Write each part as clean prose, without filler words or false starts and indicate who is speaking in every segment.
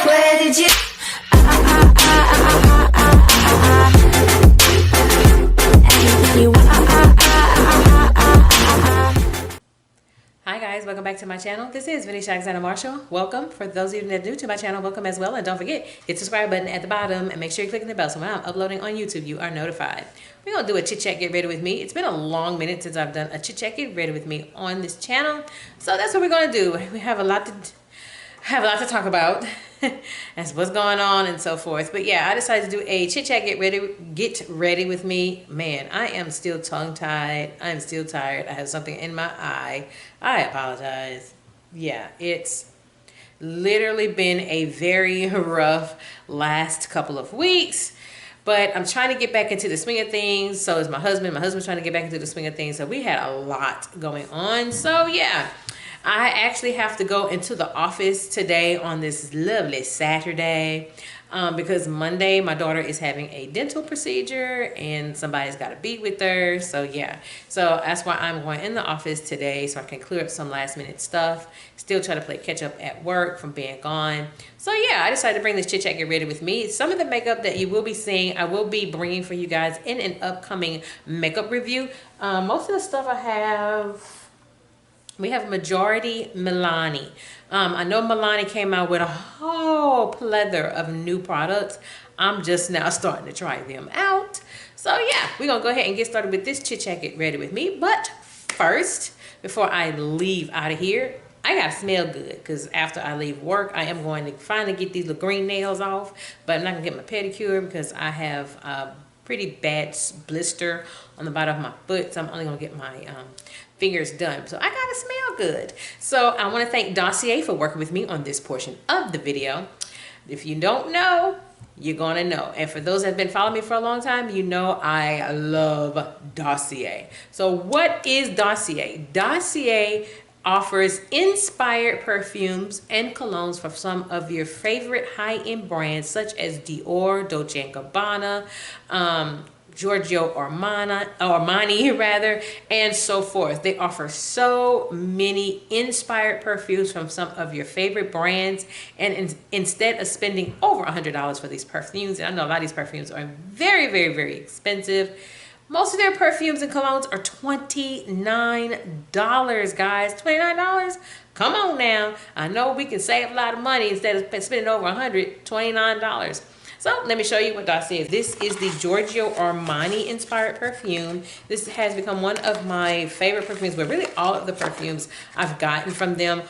Speaker 1: Where did you?
Speaker 2: Hi guys, welcome back to my channel. This is Alexander Marshall. Welcome. For those of you that are new to my channel, welcome as well. And don't forget, hit the subscribe button at the bottom and make sure you're clicking the bell so when I'm uploading on YouTube, you are notified. We're going to do a chit chat get ready with me. It's been a long minute since I've done a chit chat get ready with me on this channel. So that's what we're going to do. We have a lot to talk about. That's what's going on and so forth. But yeah, I decided to do a chit chat get ready with me. Man, I am still tongue tied. I am still tired. I have something in my eye. I apologize. Yeah, it's literally been a very rough last couple of weeks. But I'm trying to get back into the swing of things. So is my husband. My husband's trying to get back into the swing of things. So we had a lot going on. So yeah. I actually have to go into the office today on this lovely Saturday because Monday my daughter is having a dental procedure and somebody's got to be with her. So yeah, so that's why I'm going in the office today so I can clear up some last minute stuff. Still try to play catch up at work from being gone. So yeah, I decided to bring this chit chat get ready with me. Some of the makeup that you will be seeing, I will be bringing for you guys in an upcoming makeup review. Most of the stuff I have. We have majority Milani. I know Milani came out with a whole plethora of new products. I'm just now starting to try them out. So yeah, we're going to go ahead and get started with this chit chat get ready with me. But first, before I leave out of here, I got to smell good because after I leave work, I am going to finally get these little green nails off. But I'm not going to get my pedicure because I have a pretty bad blister on the bottom of my foot. So I'm only going to get my fingers done. So I gotta smell good. So I want to thank Dossier for working with me on this portion of the video. If you don't know, you're gonna know. And for those that have been following me for a long time, you know I love Dossier. So what is Dossier? Dossier offers inspired perfumes and colognes for some of your favorite high-end brands such as Dior, Dolce & Gabbana, Giorgio Armani rather, and so forth. They offer so many inspired perfumes from some of your favorite brands, and instead of spending over $100 for these perfumes, and I know a lot of these perfumes are very, very, very expensive. Most of their perfumes and colognes are $29, guys. $29? Come on now. I know we can save a lot of money instead of spending over $100, $29. So let me show you what Dossier is. This is the Giorgio Armani inspired perfume. This has become one of my favorite perfumes, but really all of the perfumes I've gotten from them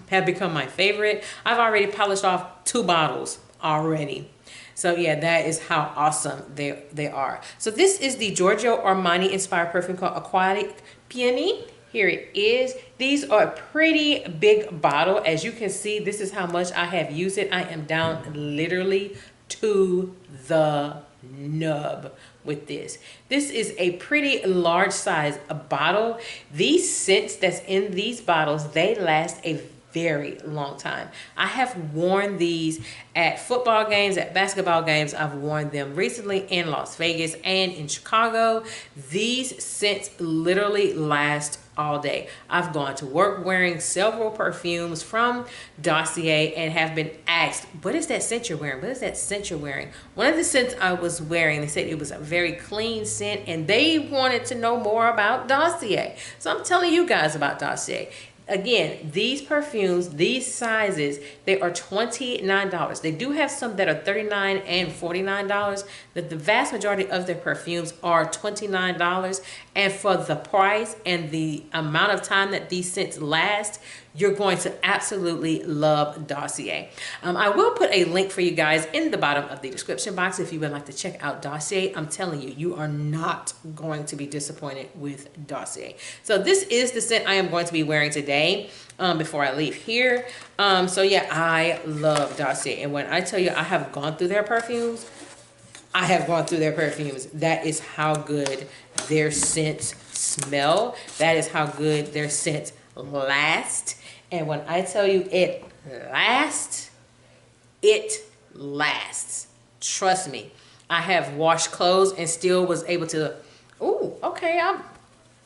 Speaker 2: have become my favorite. I've already polished off 2 bottles already. So yeah, that is how awesome they are. So this is the Giorgio Armani inspired perfume called Aquatic Peony. Here it is. These are a pretty big bottle. As you can see, this is how much I have used it. I am down literally to the nub with this. This is a pretty large size bottle. These scents that's in these bottles, they last a very long time. I have worn these at football games, at basketball games. I've worn them recently in Las Vegas and in Chicago. These scents literally last all day. I've gone to work wearing several perfumes from Dossier and have been asked, what is that scent you're wearing? What is that scent you're wearing? One of the scents I was wearing, they said it was a very clean scent and they wanted to know more about Dossier. So I'm telling you guys about Dossier. Again, these perfumes, these sizes, they are $29. They do have some that are $39 and $49, but the vast majority of their perfumes are $29. And for the price and the amount of time that these scents last, you're going to absolutely love Dossier. I will put a link for you guys in the bottom of the description box if you would like to check out Dossier. I'm telling you, you are not going to be disappointed with Dossier. So this is the scent I am going to be wearing today before I leave here. So yeah, I love Dossier. And when I tell you I have gone through their perfumes, I have gone through their perfumes. That is how good their scents smell. That is how good their scents last. And when I tell you it lasts, it lasts. Trust me. I have washed clothes and still was able to, ooh, okay, I'm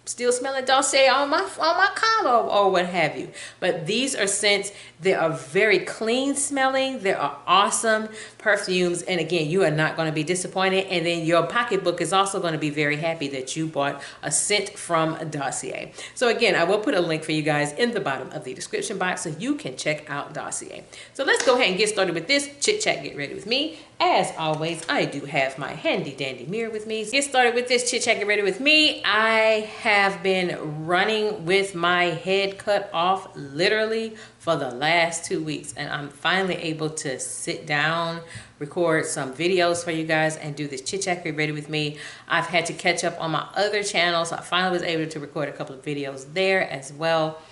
Speaker 2: still smelling Dossier on my collar or what have you. But these are scents that are very clean smelling. They are awesome perfumes, and again, you are not going to be disappointed. And then your pocketbook is also going to be very happy that you bought a scent from Dossier. So again, I will put a link for you guys in the bottom of the description box so you can check out Dossier. So let's go ahead and get started with this chit chat. Get ready with me. As always, I do have my handy dandy mirror with me. Get started with this chit chat. Get ready with me. I have been running with my head cut off literally for the last 2 weeks, and I'm finally able to sit down, record some videos for you guys, and do this chit chat. Get ready with me. I've had to catch up on my other channels. I finally was able to record a couple of videos there as well.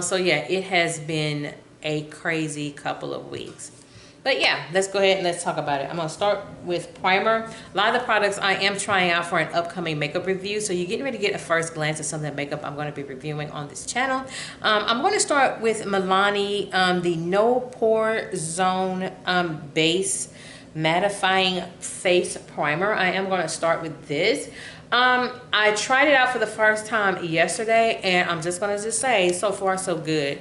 Speaker 2: So yeah, it has been a crazy couple of weeks. But yeah, let's go ahead and let's talk about it. I'm going to start with primer. A lot of the products I am trying out for an upcoming makeup review. So you're getting ready to get a first glance at some of the makeup I'm going to be reviewing on this channel. I'm going to start with Milani, the No Pore Zone Base Mattifying Face Primer. I am going to start with this. I tried it out for the first time yesterday, and I'm just going to say, so far so good.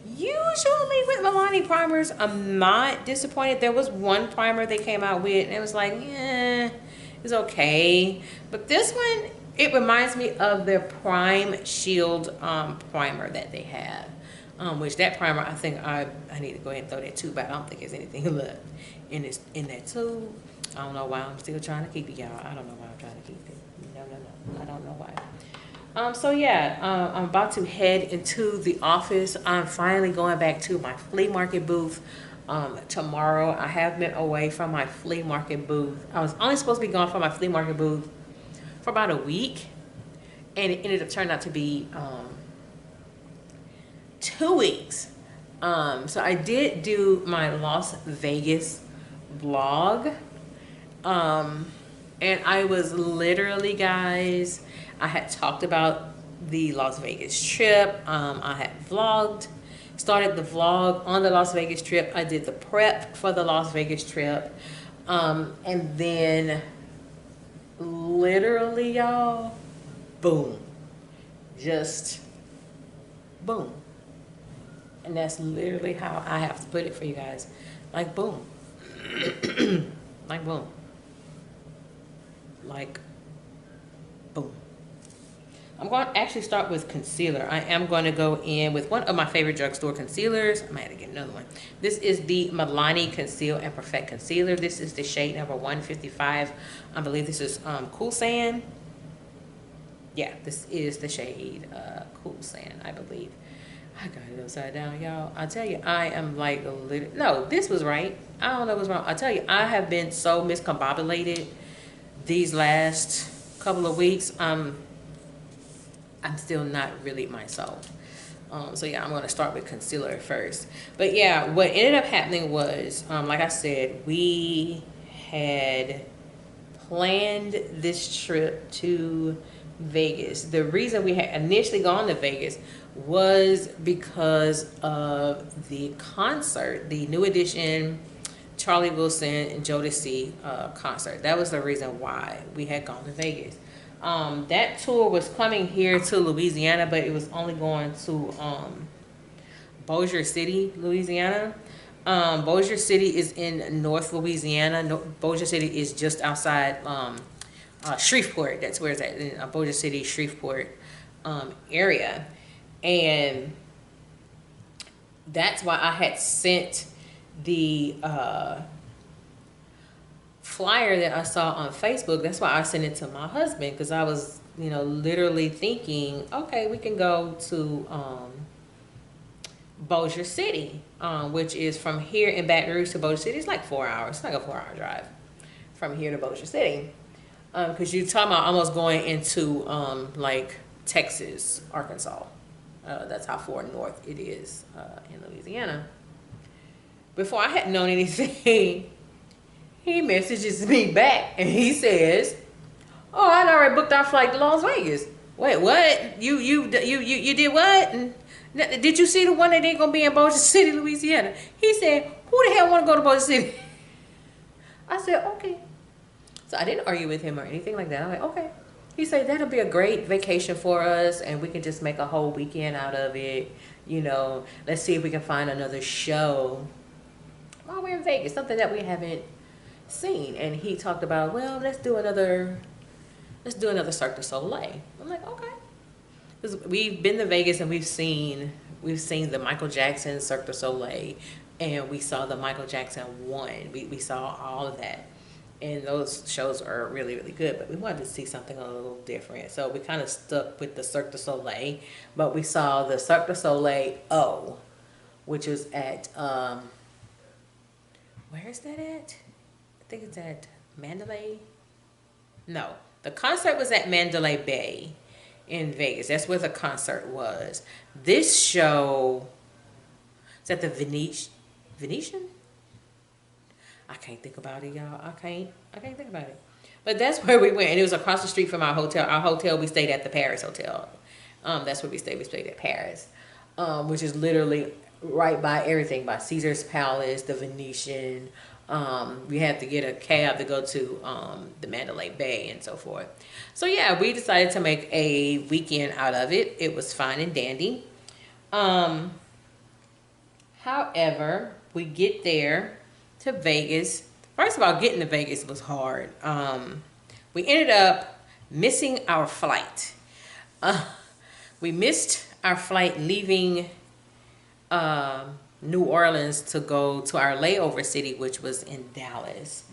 Speaker 2: Usually with Milani primers, I'm not disappointed. There was one primer they came out with, and it was like, yeah, it's okay. But this one, it reminds me of their Prime Shield primer that they have. Which that primer, I think I need to go ahead and throw that too, but I don't think there's anything left in that tube. I don't know why I'm still trying to keep it, y'all. I don't know why I'm trying to keep it. No. I don't know why. So yeah, I'm about to head into the office. I'm finally going back to my flea market booth tomorrow. I have been away from my flea market booth. I was only supposed to be gone from my flea market booth for about a week, and it ended up turning out to be 2 weeks. So I did do my Las Vegas vlog, and I was literally, guys, I had talked about the Las Vegas trip. I had started the vlog on the Las Vegas trip. I did the prep for the Las Vegas trip. And then literally, y'all, boom. Just boom. And that's literally how I have to put it for you guys. Like boom. Like boom. Like boom. I'm going to actually start with concealer. I am going to go in with one of my favorite drugstore concealers. I might have to get another one. This is the Milani Conceal and Perfect Concealer. This is the shade number 155. I believe this is Cool Sand. Yeah, this is the shade Cool Sand, I believe. I got it upside down, y'all. I tell you, I am like a little... No, this was right. I don't know what's wrong. I tell you, I have been so miscombobulated these last couple of weeks. I'm still not really myself. So yeah, I'm going to start with concealer first. But yeah, what ended up happening was, like I said, we had planned this trip to Vegas. The reason we had initially gone to Vegas was because of the concert, the New Edition Charlie Wilson and Jodeci concert. That was the reason why we had gone to Vegas. That tour was coming here to Louisiana, but it was only going to Bossier City, Louisiana. Bossier City is in North Louisiana. Bossier City is just outside Shreveport. That's where it's at, in Bossier City, Shreveport area. And that's why I had sent the flyer that I saw on Facebook. That's why I sent it to my husband, because I was, you know, literally thinking, okay, we can go to Bossier City, which is from here in Baton Rouge to Bossier City. It's like 4 hours. It's like a 4-hour drive from here to Bossier City, because you're talking about almost going into like Texas, Arkansas. That's how far north it is in Louisiana. Before I had known anything, he messages me back and he says, "Oh, I'd already booked our flight to Las Vegas." Wait, what? You did what? And did you see the one that ain't gonna be in Bossier City, Louisiana? He said, "Who the hell want to go to Bossier City?" I said, "Okay." So I didn't argue with him or anything like that. I'm like, "Okay." he said that'll be a great vacation for us, and we can just make a whole weekend out of it. You know, let's see if we can find another show while we're in Vegas, something that we haven't seen. And he talked about, well, let's do another Cirque du Soleil. I'm like, okay, because we've been to Vegas and we've seen the Michael Jackson Cirque du Soleil, and we saw the Michael Jackson one. We saw all of that. And those shows are really, really good. But we wanted to see something a little different. So we kind of stuck with the Cirque du Soleil. But we saw the Cirque du Soleil O, which was at, where is that at? I think it's at Mandalay. No, the concert was at Mandalay Bay in Vegas. That's where the concert was. This show is at the Venetian? I can't think about it, y'all. I can't think about it. But that's where we went, and it was across the street from our hotel. Our hotel, we stayed at the Paris Hotel. That's where we stayed. We stayed at Paris, which is literally right by everything, by Caesar's Palace, the Venetian. We had to get a cab to go to the Mandalay Bay and so forth. So yeah, we decided to make a weekend out of it. It was fine and dandy. However, we get there to Vegas. First of all, getting to Vegas was hard. We ended up missing our flight. We missed our flight leaving New Orleans to go to our layover city, which was in Dallas.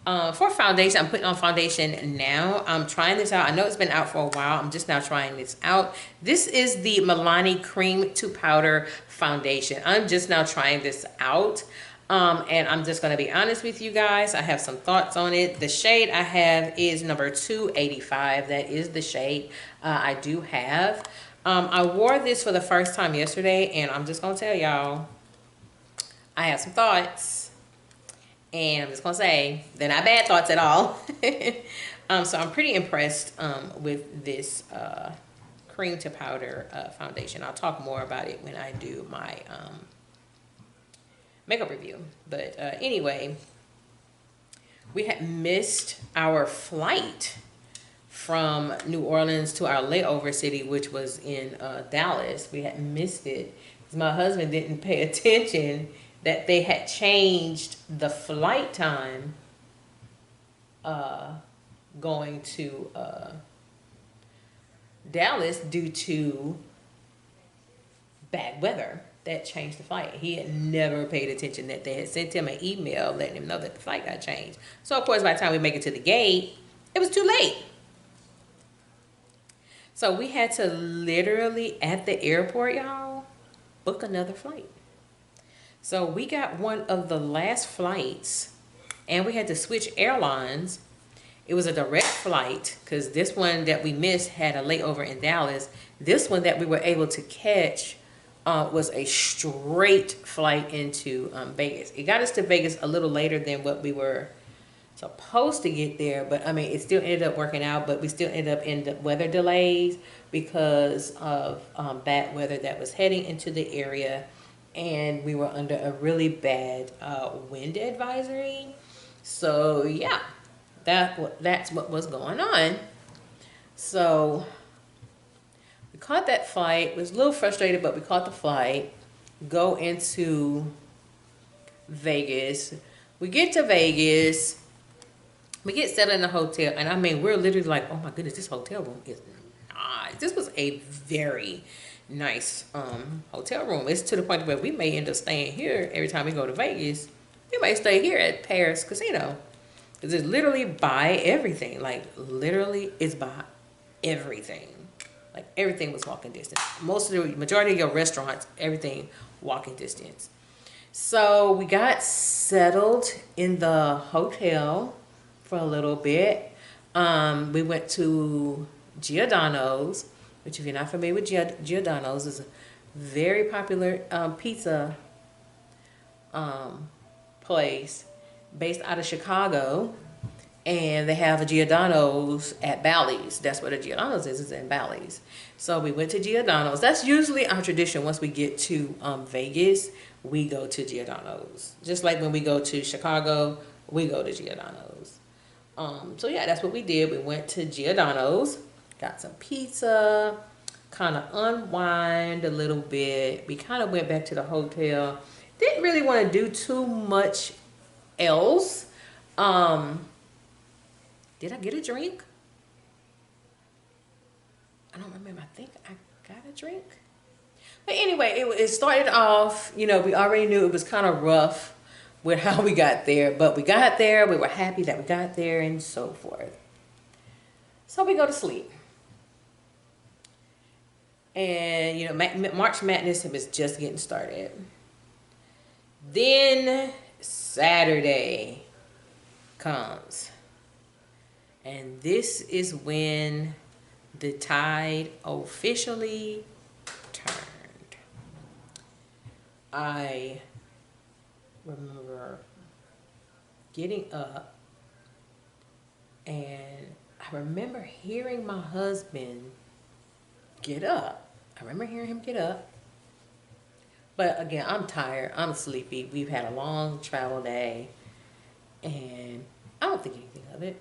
Speaker 2: For foundation, I'm putting on foundation now. I'm trying this out. I know it's been out for a while. I'm just now trying this out. This is the Milani Cream to Powder Foundation. I'm just now trying this out. And I'm just going to be honest with you guys. I have some thoughts on it. The shade I have is number 285. That is the shade I do have. I wore this for the first time yesterday, and I'm just going to tell y'all, I have some thoughts. And I'm just going to say, they're not bad thoughts at all. So I'm pretty impressed with this cream to powder foundation. I'll talk more about it when I do my makeup review. But anyway, we had missed our flight from New Orleans to our layover city, which was in Dallas. We had missed it because my husband didn't pay attention that they had changed the flight time going to Dallas due to bad weather. That changed the flight. He had never paid attention that they had sent him an email letting him know that the flight got changed. So of course, by the time we make it to the gate, it was too late. So we had to literally at the airport, y'all, book another flight. So we got one of the last flights, and we had to switch airlines. It was a direct flight because this one that we missed had a layover in Dallas. This one that we were able to catch was a straight flight into Vegas. It got us to Vegas a little later than what we were supposed to get there, but I mean, it still ended up working out, but we still ended up in the weather delays because of bad weather that was heading into the area, and we were under a really bad wind advisory. So yeah, that's what was going on. So we caught that flight. Was a little frustrated, but we caught the flight. Go into Vegas. We get to Vegas. We get settled in the hotel, and I mean, we're literally like, oh my goodness, this hotel room is nice. This was a very nice hotel room. It's to the point where we may end up staying here every time we go to Vegas. We may stay here at Paris Casino. Because it's literally by everything. Like, literally, it's by everything. Like, everything was walking distance. Majority of your restaurants, everything walking distance. So, we got settled in the hotel for a little bit. We went to Giordano's, which if you're not familiar with Giordano's, is a very popular pizza place based out of Chicago, and they have a Giordano's at Bally's. That's what a Giordano's is in Bally's. So we went to Giordano's. That's usually our tradition. Once we get to Vegas, we go to Giordano's. Just like when we go to Chicago, we go to Giordano's. So yeah, that's what we did. We went to Giordano's. got some pizza, kind of unwind a little bit. We kind of went back to the hotel. Didn't really want to do too much else. Did I get a drink? I don't remember. I think I got a drink. But anyway, it started off, you know, we already knew it was kind of rough with how we got there. But we got there. We were happy that we got there and so forth. So we go to sleep. And, you know, March Madness was just getting started. Then Saturday comes. And this is when the tide officially turned. I remember getting up, and I remember hearing my husband get up. I remember hearing him get up. But again, I'm tired. I'm sleepy. We've had a long travel day. And I don't think anything of it.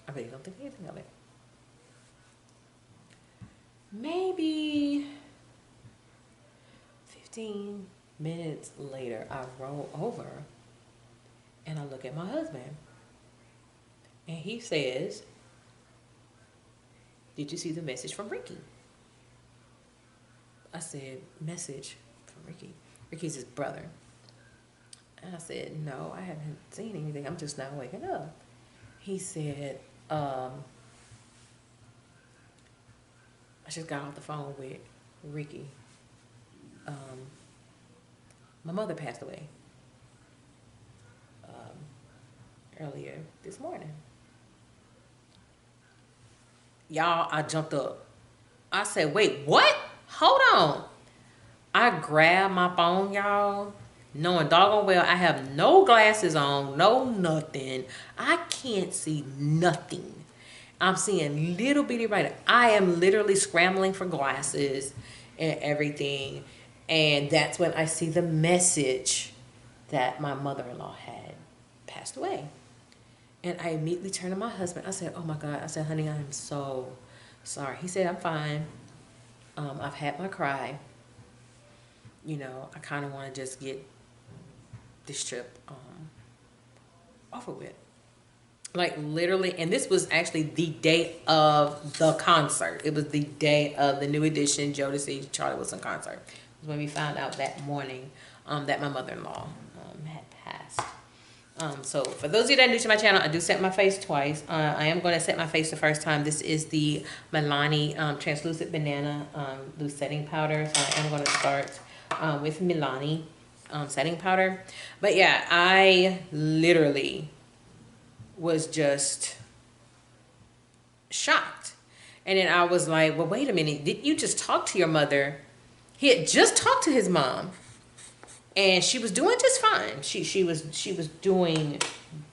Speaker 2: I really don't think anything of it. Maybe 15 minutes later, I roll over and I look at my husband. And he says, "Did you see the message from Ricky?" I said, "Message from Ricky?" Ricky's his brother. And I said, "No, I haven't seen anything. I'm just now waking up." He said, I just got off the phone with Ricky. My mother passed away earlier this morning. Y'all, I jumped up. I said, "Wait, what? Hold on." I grabbed my phone, y'all, knowing doggone well I have no glasses on, no nothing. I can't see nothing. I'm seeing little bitty right. I am literally scrambling for glasses and everything. And that's when I see the message that my mother-in-law had passed away. And I immediately turned to my husband. I said, "Oh my God." I said, "Honey, I am so sorry." He said, "I'm fine. I've had my cry. You know, I kind of want to just get this trip over with." Like literally, and this was actually the day of the concert. It was the day of the New Edition Dossier Charlie Wilson concert. It was when we found out that morning that my mother-in-law had passed. So for those of you that are new to my channel, I do set my face twice. I am going to set my face the first time. This is the Milani Translucent Banana Loose Setting Powder. So I am going to start with Milani setting powder. But yeah, I literally was just shocked. And then I was like, "Well, wait a minute. Didn't you just talk to your mother?" He had just talked to his mom, and she was doing just fine. She was doing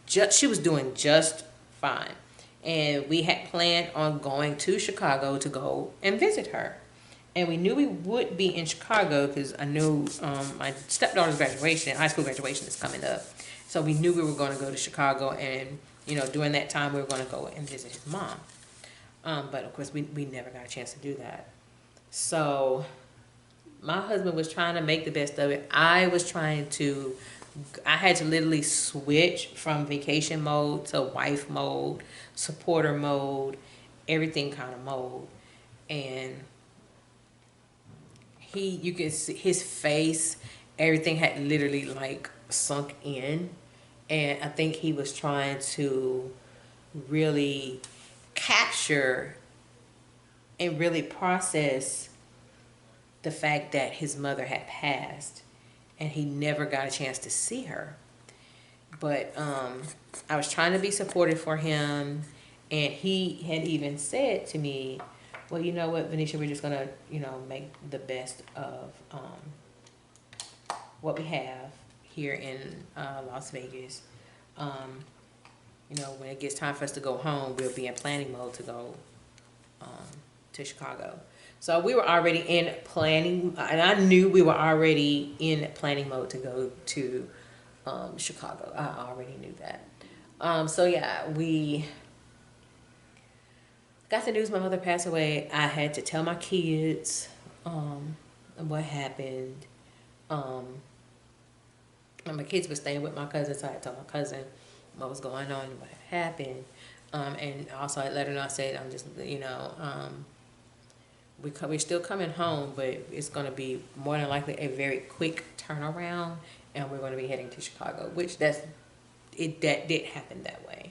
Speaker 2: just fine. And we had planned on going to Chicago to go and visit her. And we knew we would be in Chicago because I knew my stepdaughter's graduation, high school graduation, is coming up. So we knew we were going to go to Chicago, and you know, during that time we were going to go and visit his mom. But of course we never got a chance to do that. So my husband was trying to make the best of it. I had to literally switch from vacation mode to wife mode, supporter mode, everything kind of mode. And you can see his face, everything had literally like sunk in. And I think he was trying to really capture and really process the fact that his mother had passed and he never got a chance to see her. But I was trying to be supportive for him, and he had even said to me, "Well, you know what, Venetia, we're just gonna, you know, make the best of what we have here in Las Vegas. You know, when it gets time for us to go home, we'll be in planning mode to go to Chicago." So we were already in planning, and I knew we were already in planning mode to go to Chicago. I already knew that. So yeah, we got the news my mother passed away, I had to tell my kids what happened. And my kids were staying with my cousin, so I had to tell my cousin what was going on and what had happened. And also I let her know, I said, I'm just, you know, we're still coming home, but it's going to be more than likely a very quick turnaround, and we're going to be heading to Chicago, which that did happen that way.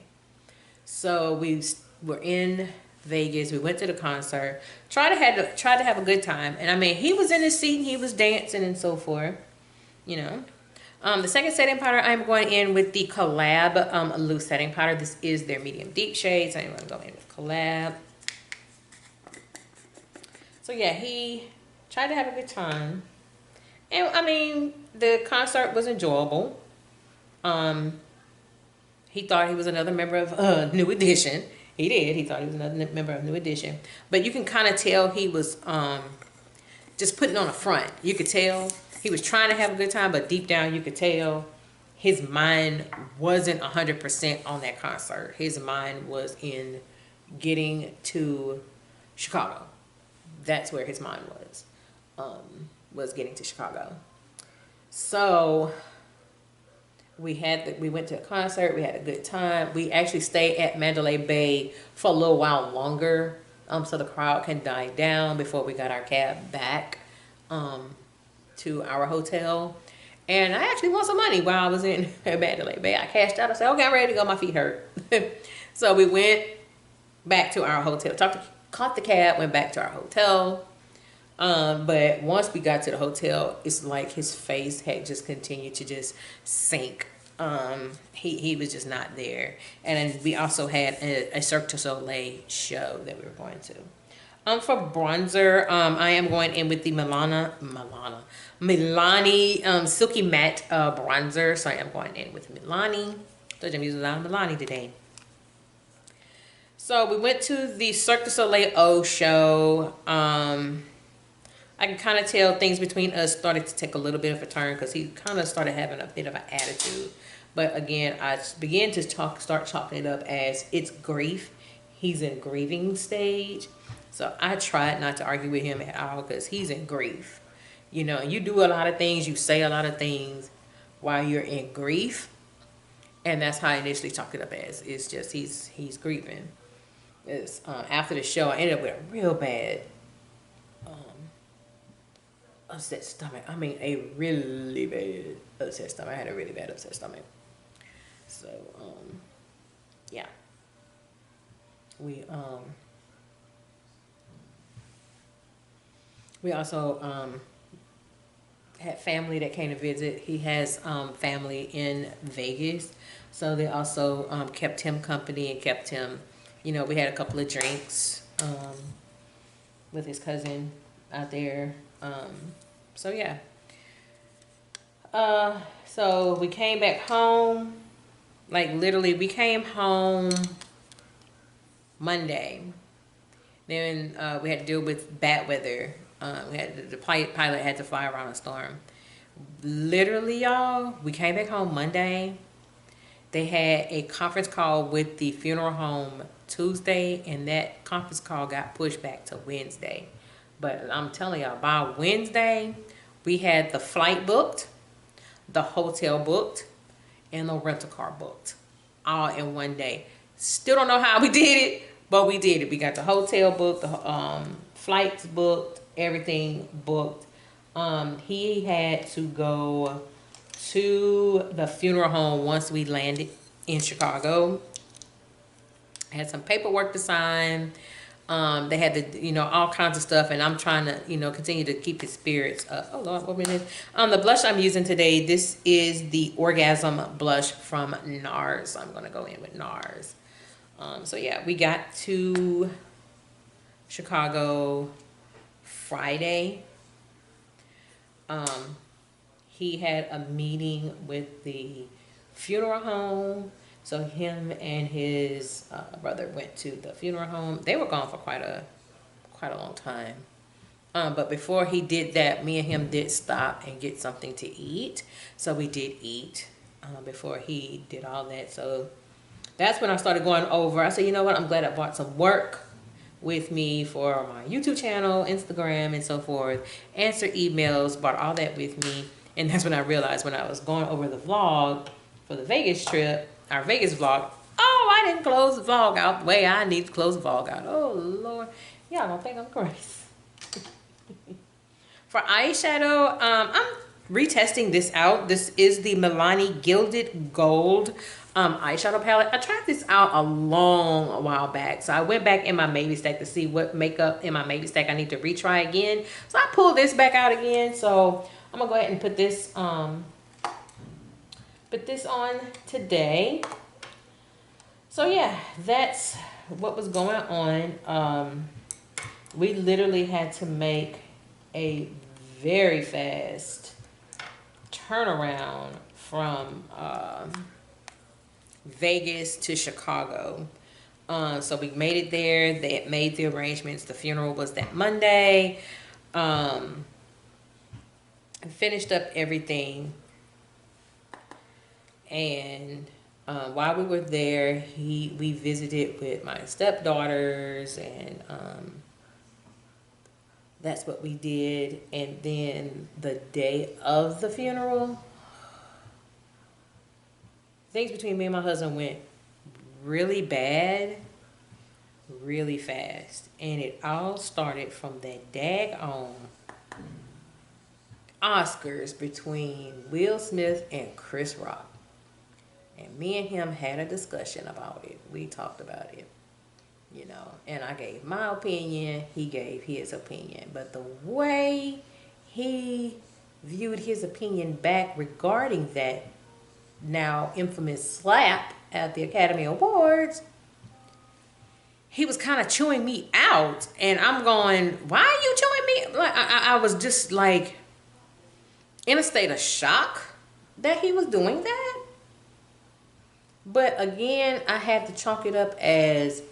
Speaker 2: So we were in Vegas. We went to the concert. Tried to have a good time, and I mean, he was in his seat and he was dancing and so forth, you know. The second setting powder, I'm going in with the Collab loose setting powder. This is their medium deep shade, so I'm going to go in with Collab. So yeah, he tried to have a good time. And I mean, the concert was enjoyable. He thought he was another member of New Edition. He did. He thought he was another member of New Edition. But you can kind of tell he was just putting on a front. You could tell he was trying to have a good time, but deep down you could tell his mind wasn't 100% on that concert. His mind was in getting to Chicago. That's where his mind was getting to Chicago. So we went to a concert. We had a good time. We actually stayed at Mandalay Bay for a little while longer, so the crowd can die down before we got our cab back to our hotel. And I actually won some money while I was in Mandalay Bay. I cashed out. I said, okay, I'm ready to go. My feet hurt. So we went back to our hotel. Caught the cab, went back to our hotel. But once we got to the hotel, it's like his face had just continued to just sink. He was just not there. And then we also had a Cirque du Soleil show that we were going to. For bronzer, I am going in with the Milani Silky Matte bronzer. So I am going in with Milani. So I'm using a lot of Milani today. So we went to the Cirque du Soleil O show. I can kind of tell things between us started to take a little bit of a turn because he kind of started having a bit of an attitude. But again, I began to start chalking it up as it's grief. He's in grieving stage. So I tried not to argue with him at all because he's in grief. You know, you do a lot of things, you say a lot of things while you're in grief. And that's how I initially chalked it up as. It's just he's grieving. After the show, I ended up with a real bad upset stomach. I mean, a really bad upset stomach. I had a really bad upset stomach. So, yeah. We also had family that came to visit. He has family in Vegas, so they also kept him company and kept him. You know, we had a couple of drinks with his cousin out there. So yeah. So we came back home. Like literally, we came home Monday. Then we had to deal with bad weather. The pilot had to fly around a storm. Literally, y'all, we came back home Monday. They had a conference call with the funeral home Tuesday, and that conference call got pushed back to Wednesday. But I'm telling y'all, by Wednesday, we had the flight booked, the hotel booked, and the rental car booked, all in one day. Still don't know how we did it, but we did it. We got the hotel booked, the flights booked, everything booked. He had to go to the funeral home once we landed in Chicago. Had some paperwork to sign. They had the, you know, all kinds of stuff, and I'm trying to, you know, continue to keep his spirits up. Oh Lord, what is the blush I'm using today? This is the Orgasm blush from NARS. I'm gonna go in with NARS. So yeah, we got to Chicago Friday. He had a meeting with the funeral home. So him and his brother went to the funeral home. They were gone for quite a long time. But before he did that, me and him did stop and get something to eat. So we did eat before he did all that. So that's when I started going over. I said, you know what? I'm glad I bought some work with me for my YouTube channel, Instagram, and so forth. Answer emails, brought all that with me. And that's when I realized when I was going over the vlog for the Vegas trip, our Vegas vlog, oh, I didn't close the vlog out the way I need to close the vlog out. Oh, Lord. Y'all don't think I'm crazy. For eyeshadow, I'm retesting this out. This is the Milani Gilded Gold eyeshadow palette. I tried this out a while back. So I went back in my maybe stack to see what makeup in my maybe stack I need to retry again. So I pulled this back out again. So I'm gonna go ahead and put this on today. So yeah, that's what was going on. We literally had to make a very fast turnaround from Vegas to Chicago. So we made it there. They made the arrangements. The funeral was that Monday. Finished up everything. And while we were there, we visited with my stepdaughters, and that's what we did. And then the day of the funeral, things between me and my husband went really bad, really fast. And it all started from that daggone Oscars between Will Smith and Chris Rock. And me and him had a discussion about it. We talked about it, you know, and I gave my opinion, he gave his opinion. But the way he viewed his opinion back regarding that now infamous slap at the Academy Awards, he was kind of chewing me out. And I'm going, why are you chewing me? Like, I was just like in a state of shock that he was doing that. But again, I had to chalk it up as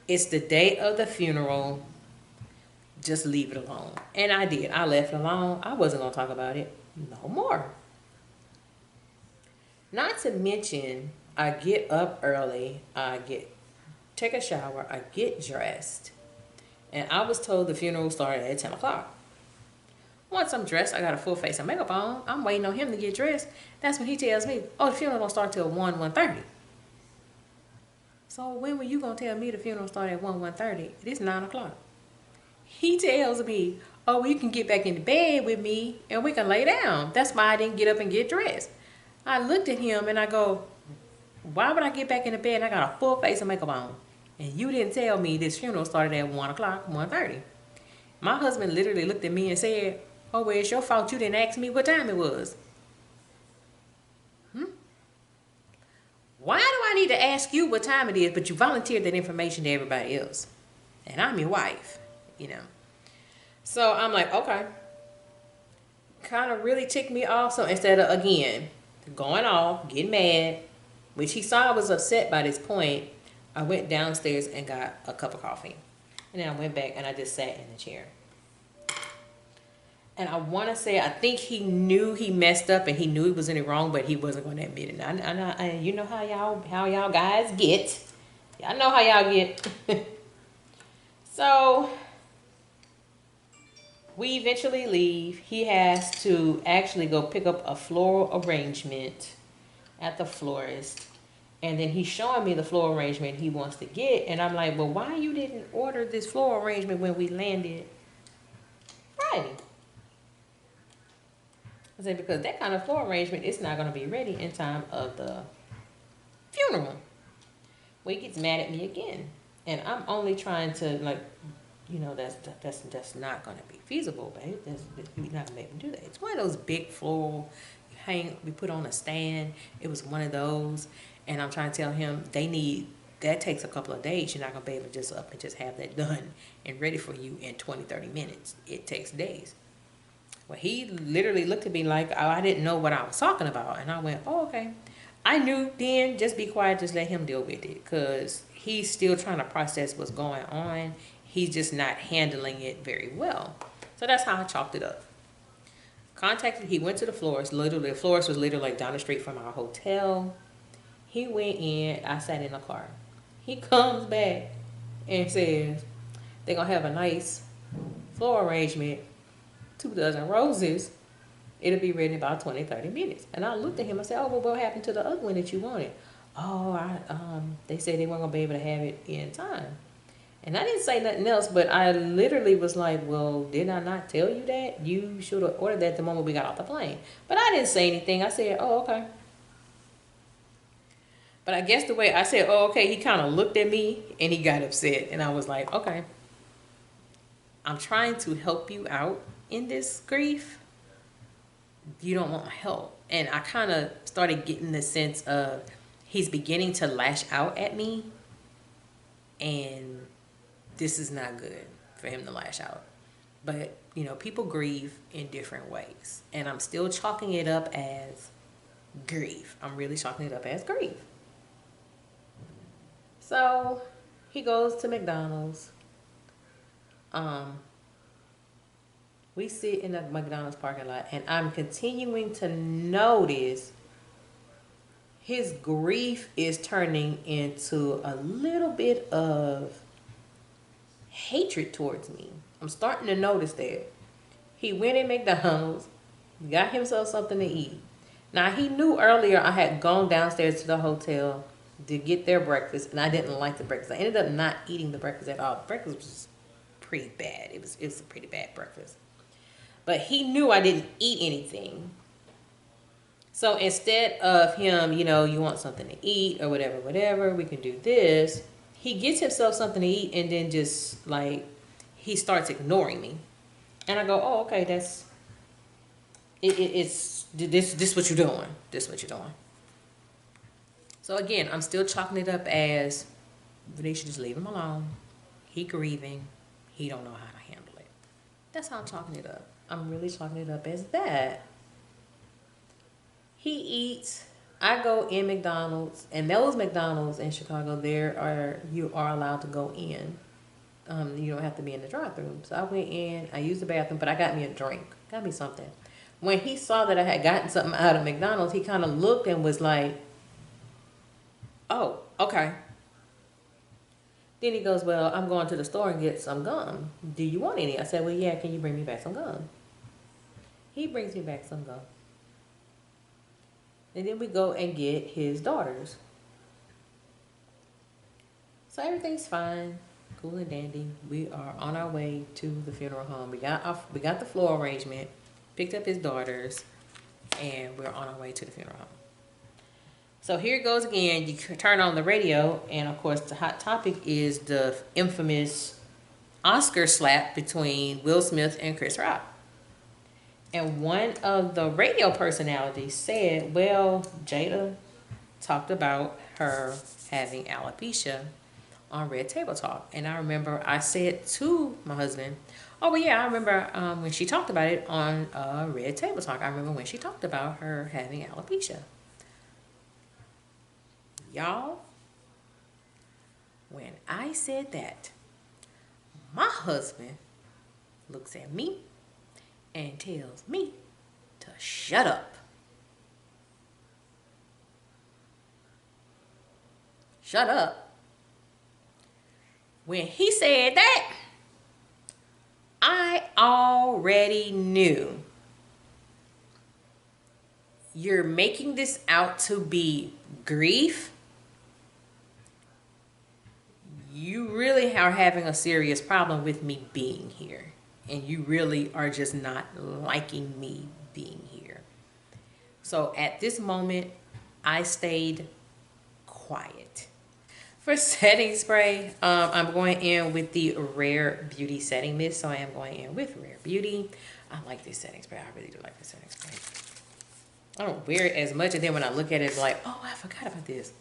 Speaker 2: it's the day of the funeral. Just leave it alone. And I did. I left it alone. I wasn't going to talk about it no more. Not to mention, I get up early. Take a shower. I get dressed. And I was told the funeral started at 10 o'clock. Once I'm dressed, I got a full face of makeup on. I'm waiting on him to get dressed. That's when he tells me, oh, the funeral don't start till 1:30. So when were you going to tell me the funeral started at 1:30? It is 9 o'clock. He tells me, oh, well, you can get back into bed with me and we can lay down. That's why I didn't get up and get dressed. I looked at him and I go, why would I get back into bed and I got a full face of makeup on? And you didn't tell me this funeral started at 1 o'clock, 1:30. My husband literally looked at me and said, oh, well, it's your fault you didn't ask me what time it was. Why do I need to ask you what time it is, but you volunteered that information to everybody else? And I'm your wife, you know. So I'm like, okay. Kind of really ticked me off. So instead of, again, going off, getting mad, which he saw I was upset by this point, I went downstairs and got a cup of coffee. And then I went back and I just sat in the chair. And I want to say, I think he knew he messed up and he knew he was in it wrong, but he wasn't going to admit it. And you know how y'all guys get. Y'all know how y'all get. So we eventually leave. He has to actually go pick up a floral arrangement at the florist. And then he's showing me the floral arrangement he wants to get. And I'm like, well, why you didn't order this floral arrangement when we landed Friday? I said, because that kind of floral arrangement is not going to be ready in time of the funeral. Well, he gets mad at me again. And I'm only trying to, like, you know, that's not going to be feasible, babe. We're not going to be able to do that. It's one of those big floral we put on a stand. It was one of those. And I'm trying to tell him that takes a couple of days. You're not going to be able to just up and just have that done and ready for you in 20, 30 minutes. It takes days. Well, he literally looked at me like, oh, I didn't know what I was talking about. And I went, oh, okay. I knew then, just be quiet, just let him deal with it. Because he's still trying to process what's going on. He's just not handling it very well. So that's how I chalked it up. He went to the florist. Literally, the florist was literally like down the street from our hotel. He went in. I sat in the car. He comes back and says, they're gonna have a nice floral arrangement, 2 dozen roses. It'll be ready in about 20-30 minutes. And I looked at him. I said, oh, well, what happened to the other one that you wanted? Oh, they said they weren't gonna be able to have it in time. And I didn't say nothing else, but I literally was like, well, did I not tell you that? You should have ordered that the moment we got off the plane. But I didn't say anything. I said, oh, okay. But I guess the way I said, oh, okay, he kind of looked at me and he got upset. And I was like, okay, I'm trying to help you out in this grief. You don't want my help. And I kind of started getting the sense of he's beginning to lash out at me. And this is not good for him to lash out. But, you know, people grieve in different ways. And I'm still chalking it up as grief. I'm really chalking it up as grief. So he goes to McDonald's. We sit in the McDonald's parking lot, and I'm continuing to notice his grief is turning into a little bit of hatred towards me. I'm starting to notice that. He went in McDonald's, got himself something to eat. Now, he knew earlier I had gone downstairs to the hotel to get their breakfast, and I didn't like the breakfast. I ended up not eating the breakfast at all. The breakfast was pretty bad. It was a pretty bad breakfast. But he knew I didn't eat anything. So instead of him, you know, you want something to eat or whatever, we can do this. He gets himself something to eat and then just like, he starts ignoring me. And I go, oh, okay, it's this what you're doing. This what you're doing. So again, I'm still chalking it up as, Venetia, just leave him alone. He grieving. He don't know how to handle it. That's how I'm chalking it up. I'm really chalking it up as that. He eats. I go in McDonald's, and those McDonald's in Chicago, you are allowed to go in. You don't have to be in the drive-thru. So I went in. I used the bathroom, but I got me a drink. Got me something. When he saw that I had gotten something out of McDonald's, he kind of looked and was like, "Oh, okay." Then he goes, well, I'm going to the store and get some gum. Do you want any? I said, well, yeah, can you bring me back some gum? He brings me back some gum. And then we go and get his daughters. So everything's fine, cool and dandy. We are on our way to the funeral home. We got the floor arrangement, picked up his daughters, and we're on our way to the funeral home. So here it goes again. You turn on the radio, and of course the hot topic is the infamous Oscar slap between Will Smith and Chris Rock. And one of the radio personalities said, well, Jada talked about her having alopecia on Red Table Talk. And I remember I said to my husband, oh, well, yeah, I remember when she talked about it on Red Table Talk. I remember when she talked about her having alopecia. Y'all, when I said that, my husband looks at me and tells me to shut up. Shut up. When he said that, I already knew. You're making this out to be grief. You really are having a serious problem with me being here. And you really are just not liking me being here. So at this moment, I stayed quiet. For setting spray, I'm going in with the Rare Beauty Setting Mist. So I am going in with Rare Beauty. I like this setting spray. I really do like this setting spray. I don't wear it as much. And then when I look at it, it's like, oh, I forgot about this.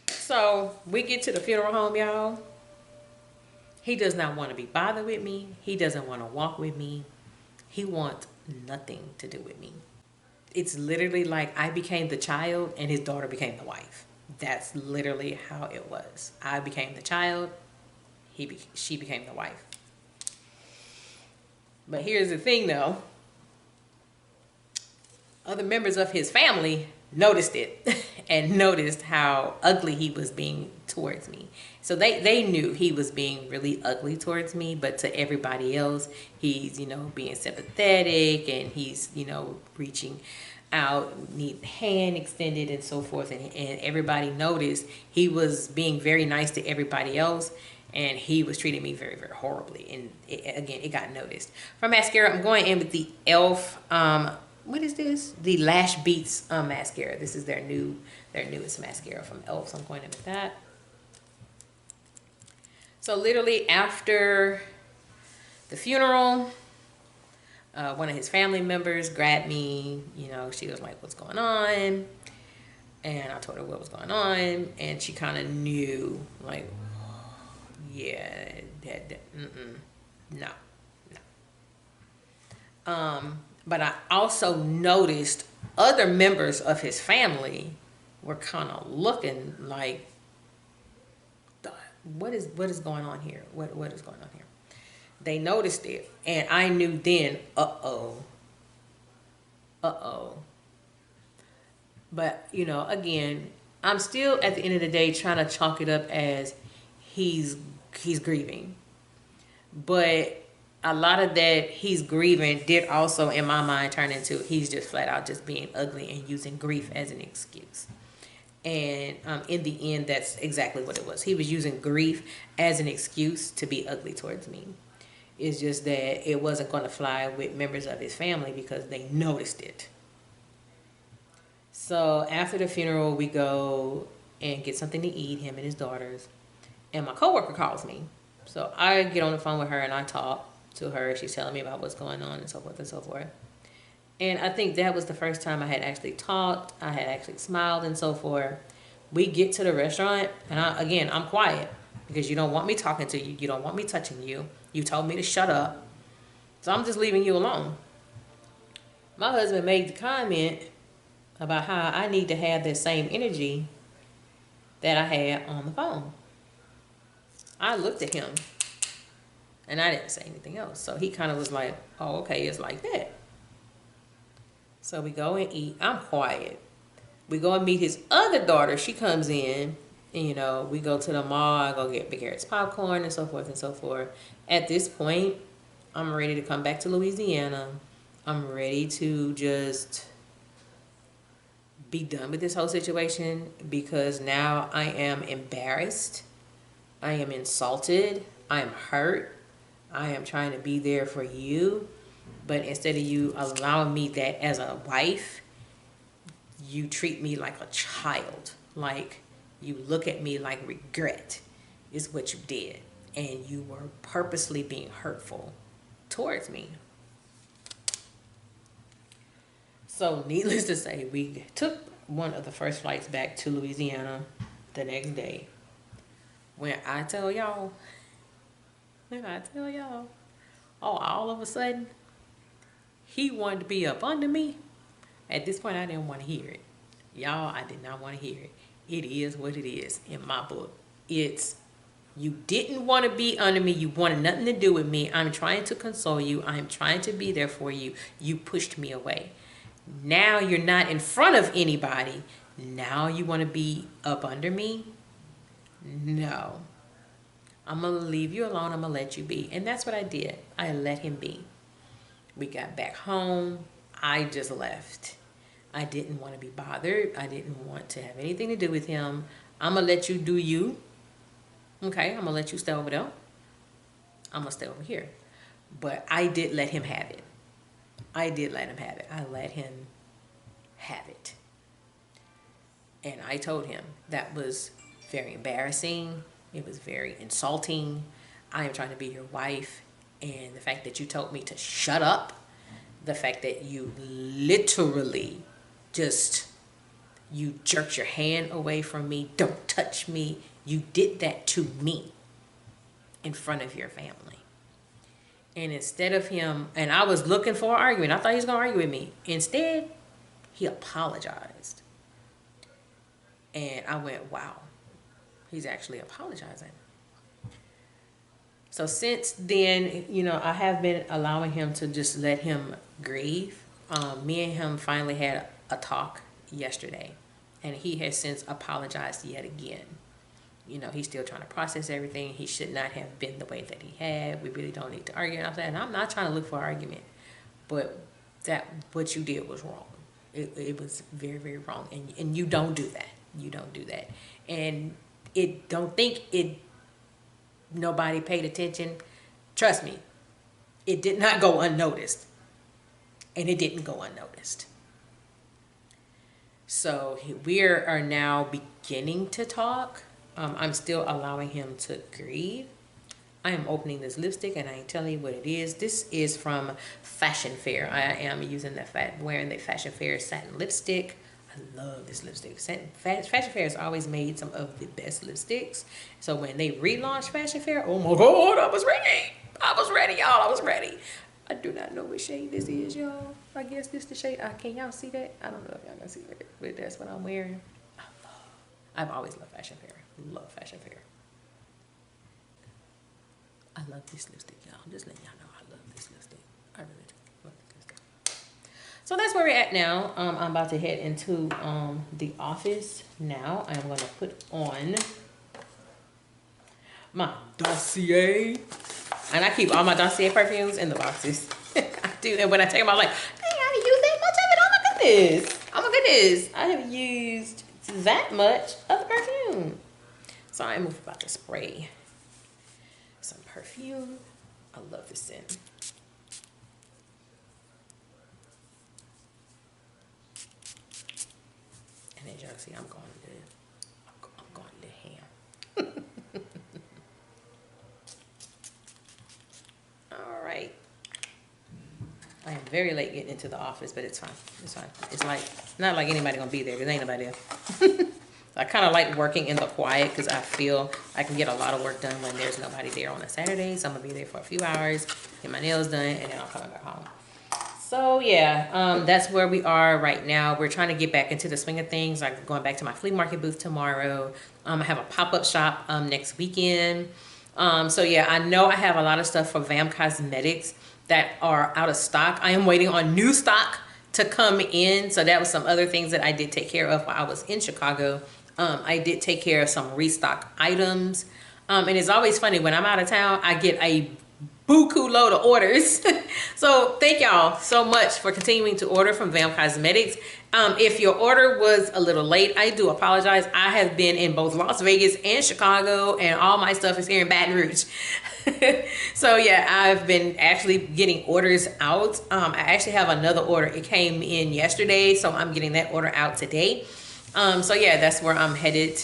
Speaker 2: So we get to the funeral home, y'all. He does not want to be bothered with me. He doesn't want to walk with me. He wants nothing to do with me. It's literally like I became the child and his daughter became the wife. That's literally how it was. I became the child. She became the wife. But here's the thing, though. Other members of his family noticed it and noticed how ugly he was being towards me. So they knew he was being really ugly towards me, but to everybody else, he's, you know, being sympathetic, and he's, you know, reaching out, need hand extended and so forth. And everybody noticed he was being very nice to everybody else, and he was treating me very, very horribly. And again, it got noticed. For mascara, I'm going in with the E.L.F. What is this? The Lash Beats mascara. This is their newest mascara from E.L.F. So I'm going in with that. So literally after the funeral, one of his family members grabbed me. You know, she was like, "What's going on?" And I told her what was going on, and she kind of knew, like, yeah, no. But I also noticed other members of his family were kind of looking like, what is going on here? What is going on here? They noticed it, and I knew then, uh-oh. But, you know, again, I'm still at the end of the day trying to chalk it up as he's grieving. But a lot of that he's grieving did also, in my mind, turn into he's just flat out just being ugly and using grief as an excuse. And in the end, that's exactly what it was. He was using grief as an excuse to be ugly towards me. It's just that it wasn't going to fly with members of his family because they noticed it. So after the funeral, we go and get something to eat, him and his daughters. And my coworker calls me. So I get on the phone with her and I talk to her. She's telling me about what's going on and so forth and so forth. And I think that was the first time I had actually talked. I had actually smiled and so forth. We get to the restaurant, and I'm quiet because you don't want me talking to you. You don't want me touching you. You told me to shut up. So I'm just leaving you alone. My husband made the comment about how I need to have that same energy that I had on the phone. I looked at him, and I didn't say anything else. So he kind of was like, oh, okay, it's like that. So we go and eat. I'm quiet. We go and meet his other daughter. She comes in, and, you know, we go to the mall. I go get Big Carrots popcorn and so forth and so forth. At this point, I'm ready to come back to Louisiana. I'm ready to just be done with this whole situation because now I am embarrassed. I am insulted. I am hurt. I am trying to be there for you. But instead of you allowing me that as a wife, you treat me like a child. Like you look at me like regret is what you did. And you were purposely being hurtful towards me. So needless to say, we took one of the first flights back to Louisiana the next day. When I tell y'all, oh, all of a sudden, he wanted to be up under me. At this point, I didn't want to hear it. Y'all, I did not want to hear it. It is what it is in my book. It's, you didn't want to be under me. You wanted nothing to do with me. I'm trying to console you. I'm trying to be there for you. You pushed me away. Now you're not in front of anybody. Now you want to be up under me? No. I'm going to leave you alone. I'm going to let you be. And that's what I did. I let him be. We got back home. I just left. I didn't want to be bothered. I didn't want to have anything to do with him. I'm going to let you do you. Okay, I'm going to let you stay over there. I'm going to stay over here. But I did let him have it. I did let him have it. I let him have it. And I told him that was very embarrassing. It was very insulting. I am trying to be your wife. And the fact that you told me to shut up, the fact that you literally just, you jerked your hand away from me, don't touch me. You did that to me in front of your family. And instead of him, and I was looking for an argument. I thought he was going to argue with me. Instead, he apologized. And I went, wow, he's actually apologizing. So since then, you know, I have been allowing him to just let him grieve. Me and him finally had a talk yesterday, and he has since apologized yet again. You know, he's still trying to process everything. He should not have been the way that he had. We really don't need to argue. And I'm not trying to look for an argument, but that what you did was wrong. It was very, very wrong, and you don't do that. You don't do that. And don't think nobody paid attention. Trust me, it did not go unnoticed, and it didn't go unnoticed. So we are now beginning to talk. I'm still allowing him to grieve. I am opening this lipstick, and I ain't telling you what it is. This is from Fashion Fair. I am using wearing the Fashion Fair satin lipstick. I love this lipstick. Fashion Fair has always made some of the best lipsticks. So when they relaunched Fashion Fair, oh my God, I was ready. I was ready, y'all. I was ready. I do not know what shade this is, y'all. I guess this is the shade. Can y'all see that? I don't know if y'all can see that, but that's what I'm wearing. I've always loved Fashion Fair. Love Fashion Fair. I love this lipstick, y'all. I'm just letting y'all know I love this lipstick. I really do love this lipstick. So that's where we're at now. I'm about to head into the office now. I'm going to put on my Dossier. And I keep all my Dossier perfumes in the boxes. I do. And when I take them, I'm like, dang, I haven't used that much of it. Oh my goodness. Oh my goodness. I have used that much of the perfume. So I'm about to spray some perfume. I love this scent. And as y'all see, I'm going to ham. All right. I am very late getting into the office, but it's fine. It's fine. It's like not like anybody gonna be there because ain't nobody there. I kind of like working in the quiet because I feel I can get a lot of work done when there's nobody there on a Saturday. So I'm gonna be there for a few hours, get my nails done, and then I'm coming back home. So yeah, that's where we are right now. We're trying to get back into the swing of things. I'm going back to my flea market booth tomorrow. I have a pop-up shop next weekend. So yeah, I know I have a lot of stuff for VAM Cosmetics that are out of stock. I am waiting on new stock to come in. So that was some other things that I did take care of while I was in Chicago. I did take care of some restock items. And it's always funny when I'm out of town, I get a buku load of orders. So thank y'all so much for continuing to order from VAM Cosmetics. If your order was a little late, I do apologize. I have been in both Las Vegas and Chicago, and all my stuff is here in Baton Rouge. So yeah, I've been actually getting orders out. I actually have another order. It came in yesterday, so I'm getting that order out today. So yeah, that's where I'm headed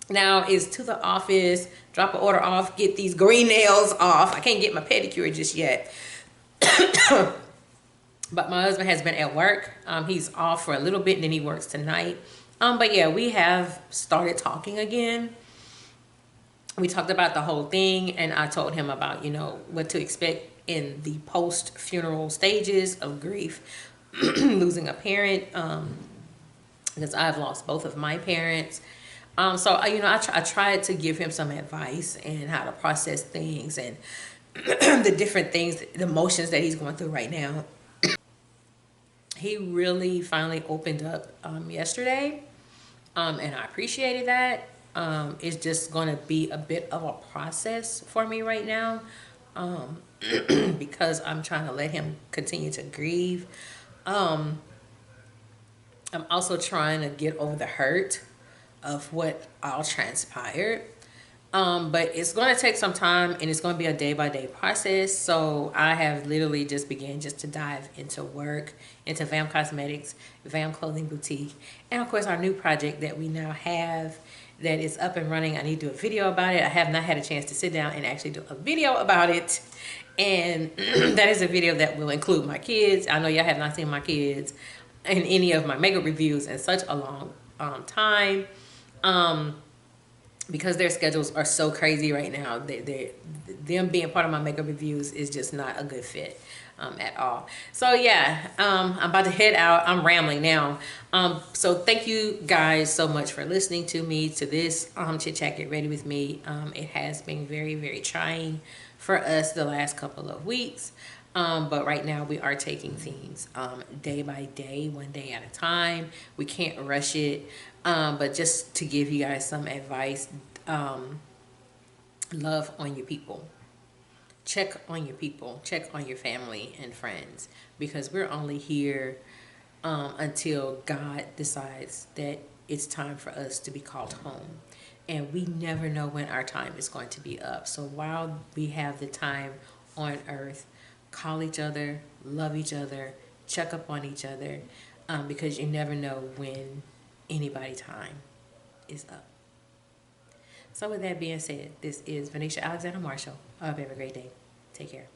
Speaker 2: now, is to the office, drop an order off, get these green nails off. I can't get my pedicure just yet. But my husband has been at work. He's off for a little bit and then he works tonight. But yeah, we have started talking again. We talked about the whole thing, and I told him about, you know, what to expect in the post-funeral stages of grief, losing a parent, because I've lost both of my parents. So, you know, I tried to give him some advice and how to process things and the different things, the emotions that he's going through right now. He really finally opened up yesterday, and I appreciated that. It's just going to be a bit of a process for me right now, because I'm trying to let him continue to grieve. I'm also trying to get over the hurt of what all transpired. But it's going to take some time, and it's going to be a day-by-day process. So I have literally just began to dive into work, into VAM Cosmetics, VAM Clothing Boutique, and of course our new project that we now have that is up and running. I need to do a video about it. I have not had a chance to sit down and actually do a video about it. And that is a video that will include my kids. I know y'all have not seen my kids in any of my makeup reviews in such a long time. Because their schedules are so crazy right now. Them being part of my makeup reviews is just not a good fit at all. So yeah, I'm about to head out. I'm rambling now. So thank you guys so much for listening to me, to this Chit Chat Get Ready With Me. It has been very, very trying for us the last couple of weeks. But right now we are taking things day by day, one day at a time. We can't rush it. But just to give you guys some advice, love on your people. Check on your people. Check on your family and friends, because we're only here until God decides that it's time for us to be called home. And we never know when our time is going to be up. So while we have the time on earth, call each other, love each other, check up on each other, because you never know when anybody's time is up. So with that being said, this is Venetia Alexander Marshall. I hope you have a great day. Take care.